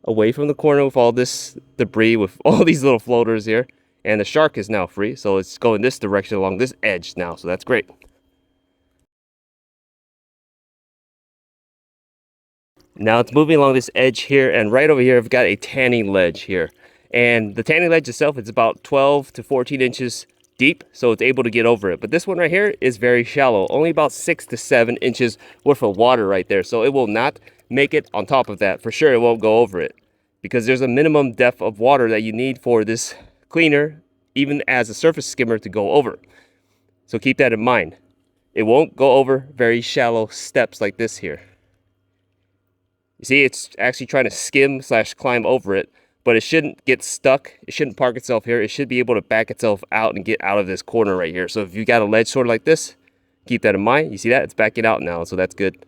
away from the corner with all this debris, with all these little floaters here. And the shark is now free, so it's going this direction along this edge now, so that's great. Now it's moving along this edge here, and right over here I've got a tanning ledge here. And the tanning ledge itself is about 12 to 14 inches deep, so it's able to get over it. But this one right here is very shallow, only about 6 to 7 inches worth of water right there. So it will not make it on top of that. For sure it won't go over it, because there's a minimum depth of water that you need for this cleaner, even as a surface skimmer, to go over. So keep that in mind. It won't go over very shallow steps like this here. You see, it's actually trying to skim slash climb over it, but it shouldn't get stuck. It shouldn't park itself here. It should be able to back itself out and get out of this corner right here. So if you got a ledge sort of like this, keep that in mind. You see that? It's backing out now, so that's good.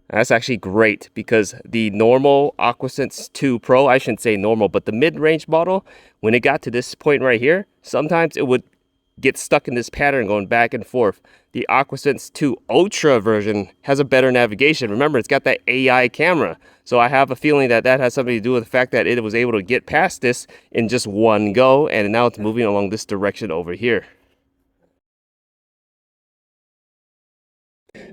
That's actually great, because the normal Aquasense 2 Pro, I shouldn't say normal, but the mid-range model, when it got to this point right here, sometimes it would get stuck in this pattern going back and forth. The Aquasense 2 Ultra version has a better navigation. Remember, it's got that AI camera. So I have a feeling that that has something to do with the fact that it was able to get past this in just one go, and now it's moving along this direction over here.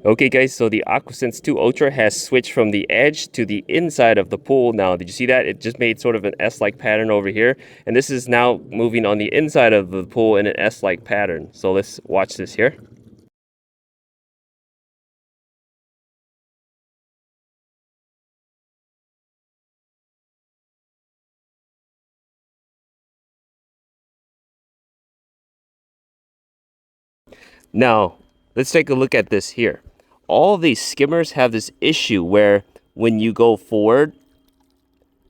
Okay guys, so the Aquasense 2 Ultra has switched from the edge to the inside of the pool now. Did you see that? It just made sort of an S-like pattern over here. And this is now moving on the inside of the pool in an S-like pattern. So let's watch this here. Now, let's take a look at this here. All of these skimmers have this issue where when you go forward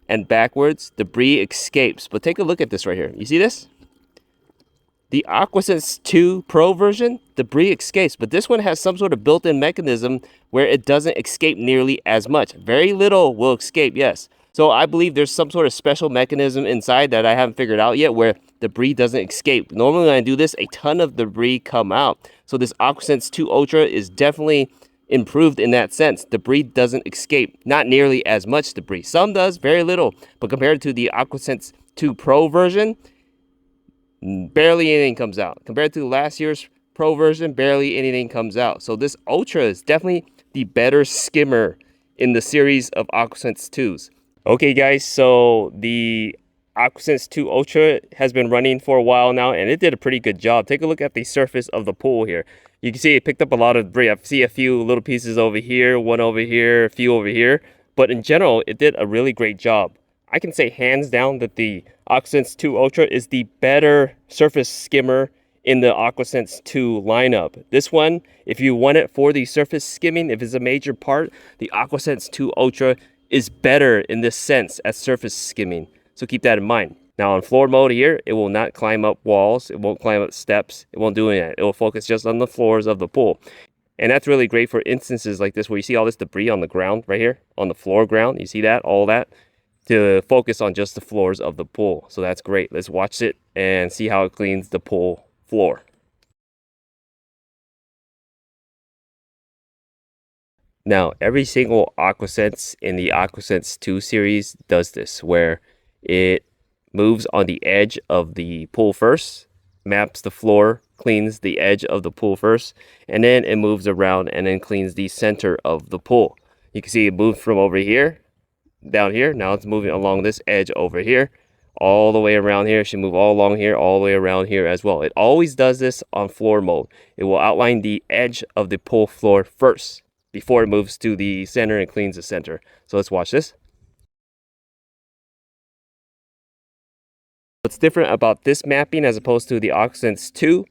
and backwards, debris escapes. But take a look at this right here. You see this? The Aquasense 2 Pro version, debris escapes, but this one has some sort of built-in mechanism where it doesn't escape nearly as much. Very little will escape, yes. So I believe there's some sort of special mechanism inside that I haven't figured out yet where debris doesn't escape. Normally when I do this, a ton of debris come out. So this Aquasense 2 Ultra is definitely improved in that sense. Debris doesn't escape, not nearly as much debris. Some does, very little, but compared to the Aquasense 2 Pro version, barely anything comes out. Compared to last year's Pro version, barely anything comes out. So this Ultra is definitely the better skimmer in the series of Aquasense 2s. Okay guys, so the Aquasense 2 Ultra has been running for a while now, and it did a pretty good job. Take a look at the surface of the pool here. You can see it picked up a lot of debris. I see a few little pieces over here, one over here, a few over here. But in general, it did a really great job. I can say hands down that the Aquasense 2 Ultra is the better surface skimmer in the Aquasense 2 lineup. This one, if you want it for the surface skimming, if it's a major part, the Aquasense 2 Ultra is better in this sense as surface skimming. So keep that in mind. Now on floor mode here, it will not climb up walls, it won't climb up steps, it won't do any of that. It will focus just on the floors of the pool. And that's really great for instances like this where you see all this debris on the ground right here, on the floor ground. You see that, all that, to focus on just the floors of the pool. So that's great. Let's watch it and see how it cleans the pool floor. Now, every single Aquasense in the Aquasense 2 series does this, where it moves on the edge of the pool first, maps the floor, cleans the edge of the pool first, and then it moves around and then cleans the center of the pool. You can see it moved from over here, down here. Now it's moving along this edge over here, all the way around here. It should move all along here, all the way around here as well. It always does this on floor mode. It will outline the edge of the pool floor first before it moves to the center and cleans the center. So let's watch this. What's different about this mapping as opposed to the Aquasense 2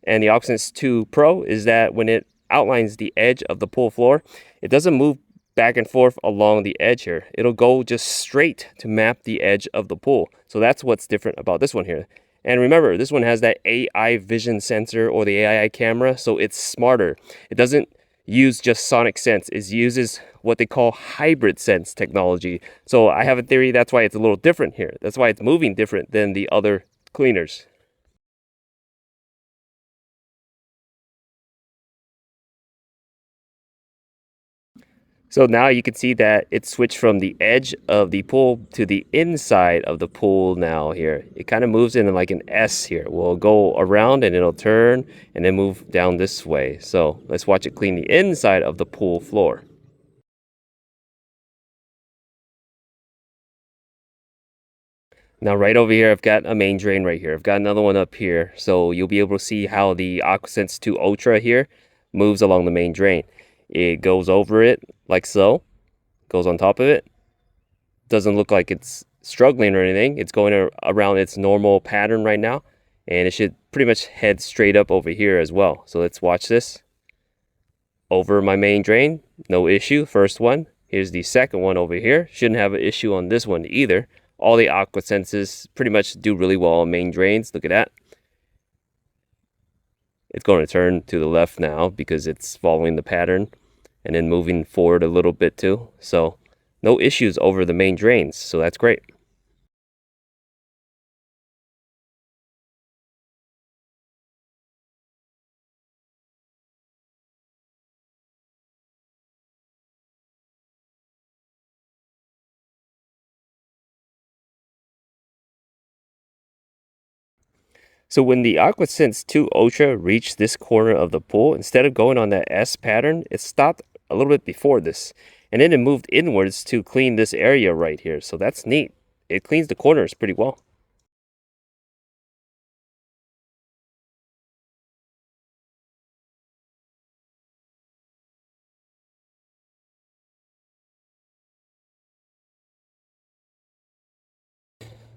and the Aquasense 2 Pro is that when it outlines the edge of the pool floor, it doesn't move back and forth along the edge here. It'll go just straight to map the edge of the pool. So that's what's different about this one here. And remember, this one has that AI vision sensor or the AI camera, so it's smarter. It doesn't use just sonic sense. It uses what they call hybrid sense technology. So I have a theory that's why it's a little different here. That's why it's moving different than the other cleaners. So now you can see that it switched from the edge of the pool to the inside of the pool now here. It kind of moves in like an S here. We'll go around and it'll turn and then move down this way. So let's watch it clean the inside of the pool floor. Now right over here, I've got a main drain right here. I've got another one up here. So you'll be able to see how the Aquasense 2 Ultra here moves along the main drain. It goes over it like so, goes on top of it. Doesn't look like it's struggling or anything. It's going around its normal pattern right now. And it should pretty much head straight up over here as well. So let's watch this. Over my main drain, no issue. First one. Here's the second one over here. Shouldn't have an issue on this one either. All the Aquasenses pretty much do really well on main drains. Look at that. It's going to turn to the left now because it's following the pattern and then moving forward a little bit too. So no issues over the main drains. So that's great. So when the Aquasense 2 Ultra reached this corner of the pool, instead of going on that S pattern, it stopped a little bit before this. And then it moved inwards to clean this area right here. So that's neat. It cleans the corners pretty well.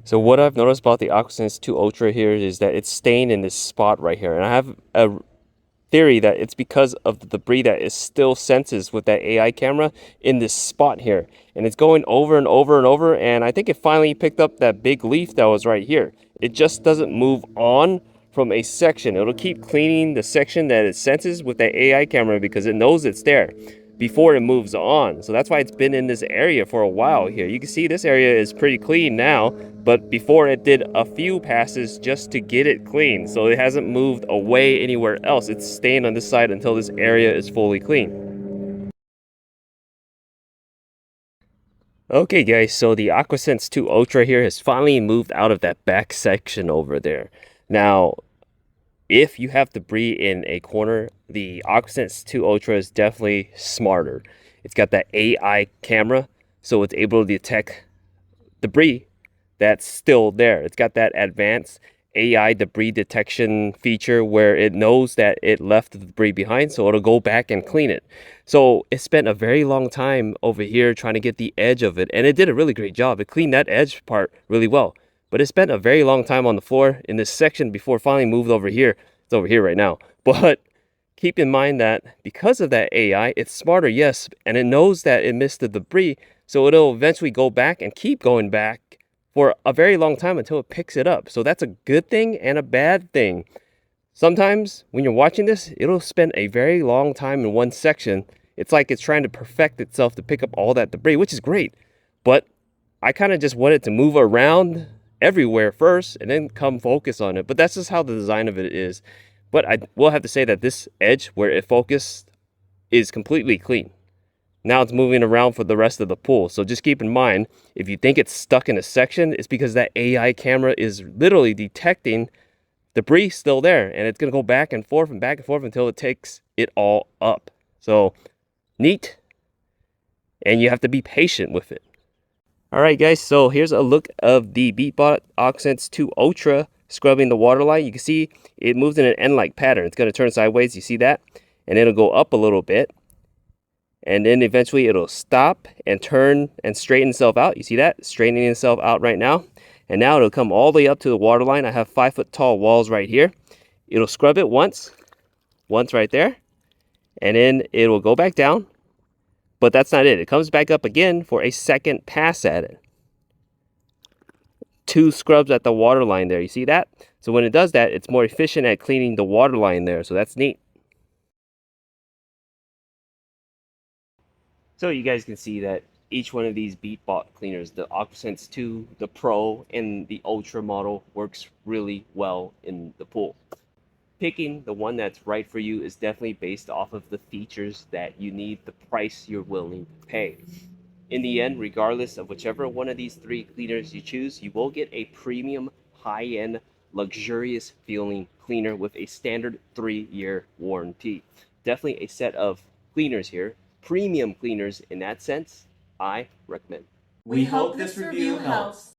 So what I've noticed about the Aquasense 2 Ultra here is that it's staying in this spot right here. And I have a theory that it's because of the debris that it still senses with that AI camera in this spot here. And it's going over and over and over. And I think it finally picked up that big leaf that was right here. It just doesn't move on from a section. It'll keep cleaning the section that it senses with that AI camera because it knows it's there before it moves on. So that's why it's been in this area for a while here. You can see this area is pretty clean now, but before it did a few passes just to get it clean. So it hasn't moved away anywhere else. It's staying on this side until this area is fully clean. Okay guys, so the Aquasense 2 Ultra here has finally moved out of that back section over there. Now, If you have debris in a corner, the Aquasense 2 Ultra is definitely smarter. It's got that AI camera, so it's able to detect debris that's still there. It's got that advanced AI debris detection feature where it knows that it left the debris behind, so it'll go back and clean it. So it spent a very long time over here trying to get the edge of it, and it did a really great job. It cleaned that edge part really well. But it spent a very long time on the floor in this section before it finally moved over here. It's over here right now. But keep in mind that because of that AI, it's smarter, yes, and it knows that it missed the debris, so it'll eventually go back and keep going back for a very long time until it picks it up. So that's a good thing and a bad thing. Sometimes when you're watching this, it'll spend a very long time in one section. It's like it's trying to perfect itself to pick up all that debris, which is great. But I kind of just wanted to move around everywhere first and then come focus on it. But that's just how the design of it is. But I will have to say that this edge where it focused is completely clean. Now it's moving around for the rest of the pool. So just keep in mind, if you think it's stuck in a section, it's because that AI camera is literally detecting debris still there. And it's going to go back and forth until it takes it all up. So neat. And you have to be patient with it. All right, guys. So here's a look of the Beatbot Aquasense 2 Ultra scrubbing the waterline. You can see it moves in an N-like pattern. It's going to turn sideways. You see that? And it'll go up a little bit. And then eventually it'll stop and turn and straighten itself out. You see that? Straightening itself out right now. And now it'll come all the way up to the waterline. I have 5-foot tall walls right here. It'll scrub it once right there. And then it will go back down. But that's not it. It comes back up again for a second pass at it. 2 scrubs at the waterline there. You see that? So when it does that, it's more efficient at cleaning the waterline there. So that's neat. So you guys can see that each one of these Beatbot cleaners, the Aquasense 2, the Pro, and the Ultra model, works really well in the pool. Picking the one that's right for you is definitely based off of the features that you need, the price you're willing to pay. In the end, regardless of whichever one of these 3 cleaners you choose, you will get a premium, high-end, luxurious feeling cleaner with a standard 3-year warranty. Definitely a set of cleaners here, premium cleaners in that sense, I recommend. We hope this review helps.